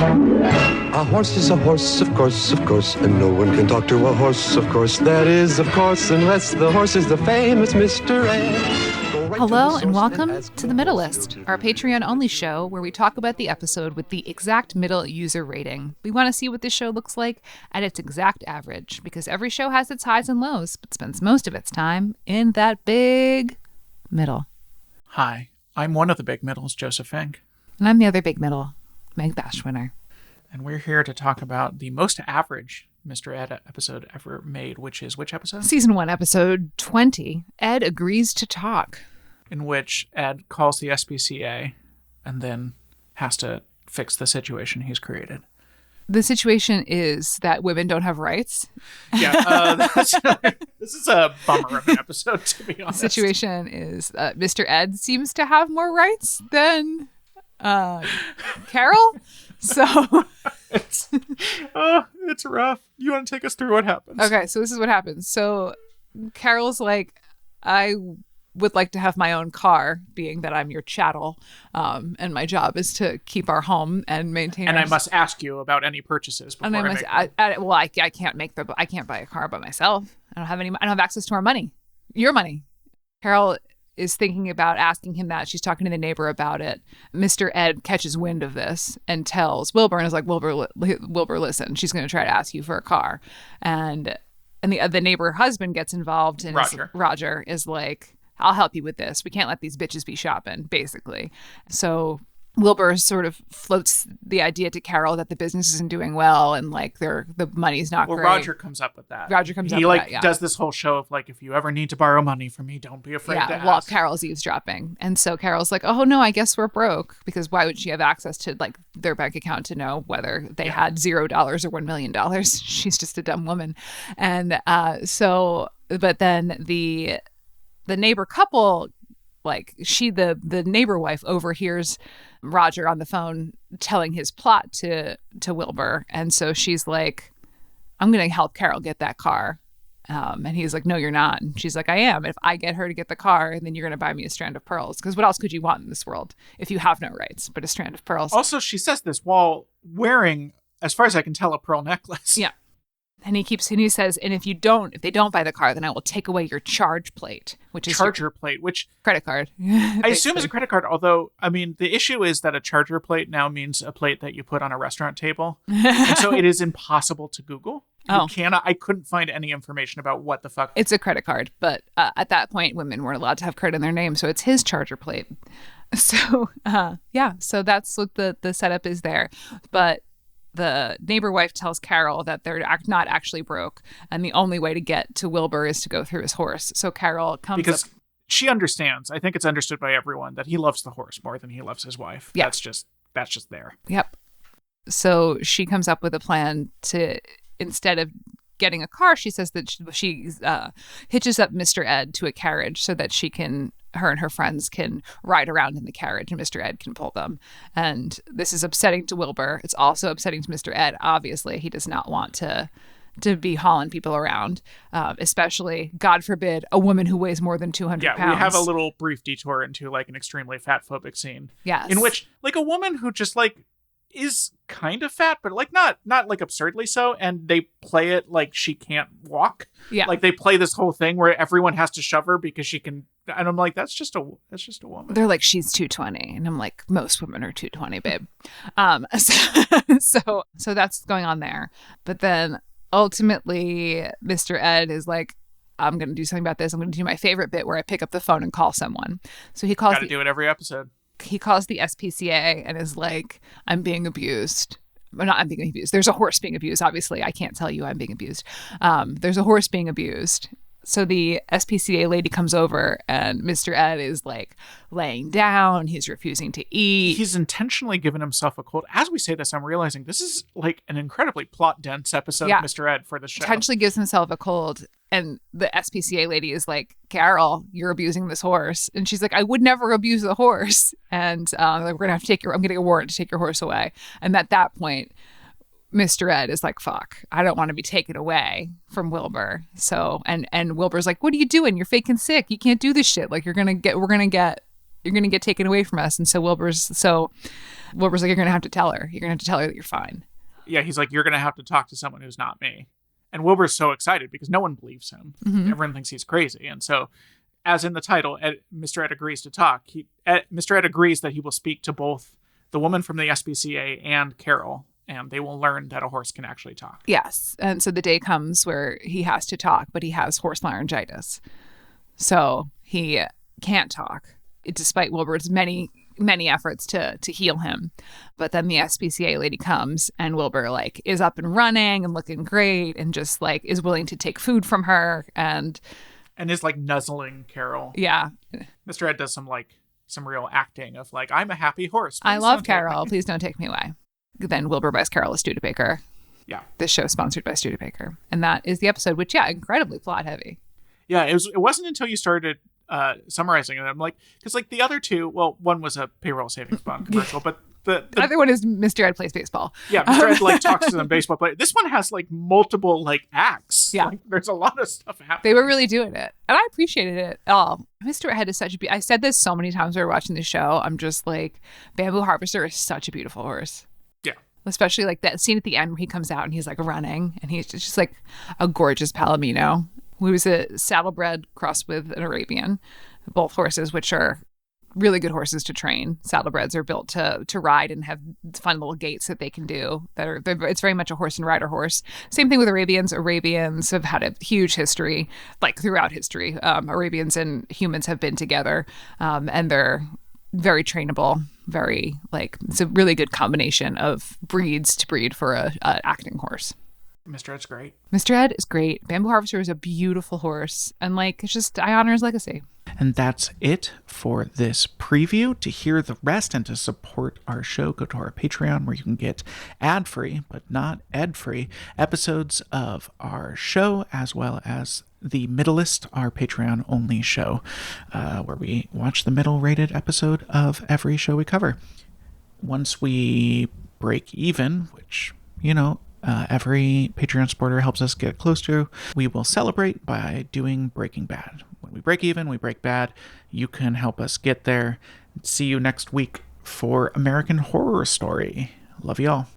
A horse is a horse, of course, and no one can talk to a horse, of course. That is, of course, unless the horse is the famous Mr. Ed. Hello and welcome to the Middlest, our Patreon-only show where we talk about the episode with the exact middle user rating. We want to see what this show looks like at its exact average, because every show has its highs and lows, but spends most of its time in that big middle. Hi, I'm one of the big middles, Joseph Fink. And I'm the other big middle, Meg Bashwinner. And we're here to talk about the most average Mr. Ed episode ever made, which is which episode? Season 1, episode 20, Ed Agrees to Talk. In which Ed calls the SPCA and then has to fix the situation he's created. The situation is that women don't have rights. Yeah, this is a bummer of an episode, to be honest. The situation is Mr. Ed seems to have more rights than Carol. So it's rough. You want to take us through what happens? Okay, so this is what happens. So Carol's like, I would like to have my own car, being that I'm your chattel, and my job is to keep our home and maintain. And I must ask you about any purchases before I can't buy a car by myself. I don't have access to our money, your money. Carol is thinking about asking him that. She's talking to the neighbor about it. Mr. Ed catches wind of this and tells Wilbur, and is like, Wilbur, listen, she's going to try to ask you for a car. And the neighbor husband gets involved, and Roger is like, I'll help you with this. We can't let these bitches be shopping, basically. So Wilbur sort of floats the idea to Carol that the business isn't doing well and like the money's not great. Well, Roger comes up with that. He does this whole show of like, if you ever need to borrow money from me, don't be afraid to ask. Well, Carol's eavesdropping. And so Carol's like, oh no, I guess we're broke, because why would she have access to like their bank account to know whether they had $0 or $1 million? She's just a dumb woman. And but then the neighbor couple, like the neighbor wife overhears Roger on the phone telling his plot to Wilbur. And so she's like, I'm going to help Carol get that car. And he's like, no, you're not. And she's like, I am. If I get her to get the car, then you're going to buy me a strand of pearls. Because what else could you want in this world if you have no rights but a strand of pearls? Also, she says this while wearing, as far as I can tell, a pearl necklace. Yeah. And he says, and if they don't buy the car, then I will take away your charge plate, which is which credit card. I assume is a credit card. Although, I mean, the issue is that a charger plate now means a plate that you put on a restaurant table. And so it is impossible to Google. I couldn't find any information about what the fuck. It's a credit card. But at that point, women weren't allowed to have credit in their name. So it's his charger plate. So, so that's what the setup is there. But the neighbor wife tells Carol that they're not actually broke, and the only way to get to Wilbur is to go through his horse. So Carol comes because she understands. I think it's understood by everyone that he loves the horse more than he loves his wife. Yeah. That's just there. Yep. So she comes up with a plan to, instead of getting a car, she says that she hitches up Mr. Ed to a carriage so that her and her friends can ride around in the carriage and Mr. Ed can pull them. And this is upsetting to Wilbur. It's also upsetting to Mr. Ed. Obviously, he does not want to be hauling people around, especially, God forbid, a woman who weighs more than 200 pounds. Yeah, we have a little brief detour into like an extremely fat-phobic scene. Yes. In which like a woman who just like is kind of fat, but like not like absurdly so, and they play it like she can't walk. Yeah. Like they play this whole thing where everyone has to shove her because she can. And I'm like, that's just a woman. They're like, she's 220, and I'm like, most women are 220, babe. So that's going on there. But then ultimately, Mr. Ed is like, I'm going to do something about this. I'm going to do my favorite bit where I pick up the phone and call someone. So he calls. Got to do it every episode. He calls the SPCA and is like, I'm being abused. Well, not I'm being abused. There's a horse being abused. Obviously, I can't tell you I'm being abused. There's a horse being abused. So the SPCA lady comes over and Mr. Ed is like laying down. He's refusing to eat. He's intentionally given himself a cold. As we say this, I'm realizing this is like an incredibly plot dense episode of Mr. Ed for the show. Intentionally gives himself a cold. And the SPCA lady is like, Carol, you're abusing this horse. And she's like, I would never abuse the horse. And we're going to have to I'm getting a warrant to take your horse away. And at that point, Mr. Ed is like, fuck, I don't want to be taken away from Wilbur. So, and Wilbur's like, what are you doing? You're faking sick. You can't do this shit. Like we're going to get you're going to get taken away from us. And so Wilbur's like, you're going to have to tell her. You're going to have to tell her that you're fine. Yeah, he's like, you're going to have to talk to someone who's not me. And Wilbur's so excited because no one believes him. Mm-hmm. Everyone thinks he's crazy. And so, as in the title, Mr. Ed agrees to talk. Mr. Ed agrees that he will speak to both the woman from the SPCA and Carol, and they will learn that a horse can actually talk. Yes. And so the day comes where he has to talk, but he has horse laryngitis. So he can't talk, despite Wilbur's many efforts to heal him. But then the SPCA lady comes, and Wilbur like is up and running and looking great, and just like is willing to take food from her and is like nuzzling Carol. Yeah. Mr. Ed does some real acting of like, I'm a happy horse. I love Carol. Please don't take me away. Then Wilbur buys Carol a Studebaker. Yeah. This show is sponsored by Studebaker. And that is the episode, which, yeah, incredibly plot heavy. Yeah, it wasn't until you started summarizing it. I'm like, because like the other two, well, one was a payroll savings bond commercial, but the other one is Mr. Ed plays baseball. Yeah, Mr. Ed like talks to them baseball player. This one has like multiple like acts. Yeah, like, there's a lot of stuff happening. They were really doing it, and I appreciated it. Oh, Mr. Ed is such a. I said this so many times we were watching the show. I'm just like, Bamboo Harvester is such a beautiful horse. Yeah, especially like that scene at the end where he comes out and he's like running, and he's just like a gorgeous Palomino. Who was a saddlebred crossed with an Arabian, both horses, which are really good horses to train. Saddlebreds are built to ride and have fun little gaits that they can do. It's very much a horse and rider horse. Same thing with Arabians. Arabians have had a huge history, like throughout history. Arabians and humans have been together, and they're very trainable. Very it's a really good combination of breeds to breed for a acting horse. Mr. Ed's great. Mr. Ed is great. Bamboo Harvester is a beautiful horse. And it's just, I honor his legacy. And that's it for this preview. To hear the rest and to support our show, go to our Patreon where you can get ad-free, but not ed-free, episodes of our show, as well as the Middlest, our Patreon-only show, where we watch the middle-rated episode of every show we cover. Once we break even, which, every Patreon supporter helps us get close to, we will celebrate by doing Breaking Bad. When we break even, we break bad. You can help us get there. See you next week for American Horror Story. Love y'all.